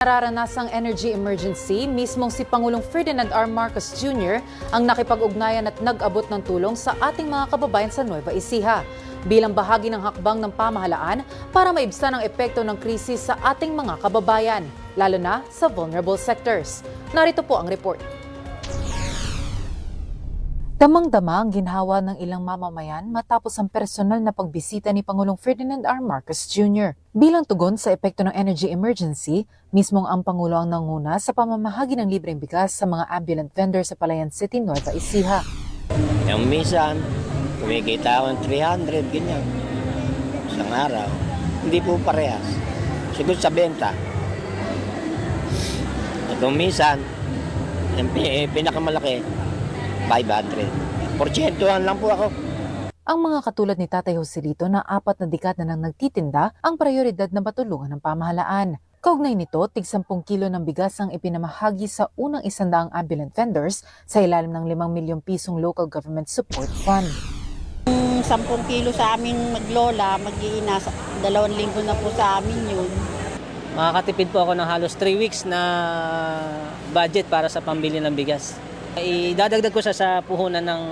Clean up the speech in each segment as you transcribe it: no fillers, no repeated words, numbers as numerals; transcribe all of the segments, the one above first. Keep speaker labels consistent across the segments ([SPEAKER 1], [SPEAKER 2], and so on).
[SPEAKER 1] Nararanasang energy emergency, mismong si Pangulong Ferdinand R. Marcos Jr. ang nakipag-ugnayan at nag-abot ng tulong sa ating mga kababayan sa Nueva Ecija bilang bahagi ng hakbang ng pamahalaan para maibsan ang epekto ng krisis sa ating mga kababayan, lalo na sa vulnerable sectors. Narito po ang report. Damang-dama ang ginhawa ng ilang mamamayan matapos ang personal na pagbisita ni Pangulong Ferdinand R. Marcos Jr. Bilang tugon sa epekto ng energy emergency, mismong ang Pangulo ang nanguna sa pamamahagi ng libreng bigas sa mga ambulant vendor sa Palayan City, Nueva Ecija.
[SPEAKER 2] Yung minsan, kumikita ako ng 300, ganyan. Isang araw. Hindi po parehas. Siguro sa benta. At kung minsan, yung pinakamalaki, 500. Portyentuhan lang po ako.
[SPEAKER 1] Ang mga katulad ni Tatay Joselito na 4 na dekada nang nagtitinda ang prioridad na matulungan ng pamahalaan. Kaugnay nito, tig 10 kilo ng bigas ang ipinamahagi sa unang 100 ambulant vendors sa ilalim ng 5 milyong pisong local government support fund.
[SPEAKER 3] 10 kilo sa aming maglola, mag-iina, 2 linggo na po sa amin yun.
[SPEAKER 4] Makakatipid po ako ng halos 3 weeks na budget para sa pambili ng bigas. Idadagdag ko siya sa puhunan ng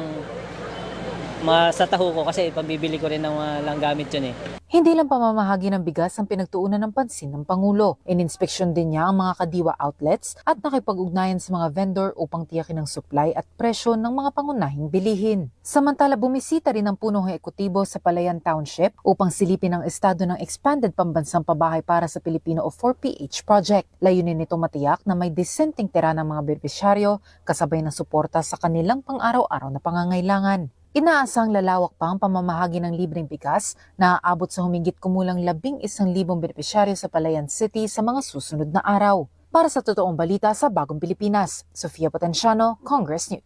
[SPEAKER 4] sa taho ko kasi pambibili ko rin ng lang gamit yun eh.
[SPEAKER 1] Hindi lang pamamahagi ng bigas ang pinagtuunan ng pansin ng Pangulo. Ininspeksyon din niya ang mga kadiwa outlets at nakipag-ugnayan sa mga vendor upang tiyakin ang supply at presyo ng mga pangunahing bilihin. Samantala, bumisita rin ang punong ekutibo sa Palayan Township upang silipin ang estado ng Expanded Pambansang Pabahay para sa Pilipino o 4PH project. Layunin nito matiyak na may disenteng tira ng mga benepisyaryo kasabay ng suporta sa kanilang pang-araw-araw na pangangailangan. Inaasang lalawak pa ang pamamahagi ng libreng bigas na aabot sa humigit kumulang 11,000 benepisyaryo sa Palayan City sa mga susunod na araw. Para sa totoong balita sa Bagong Pilipinas, Sofia Potenciano, Congress News.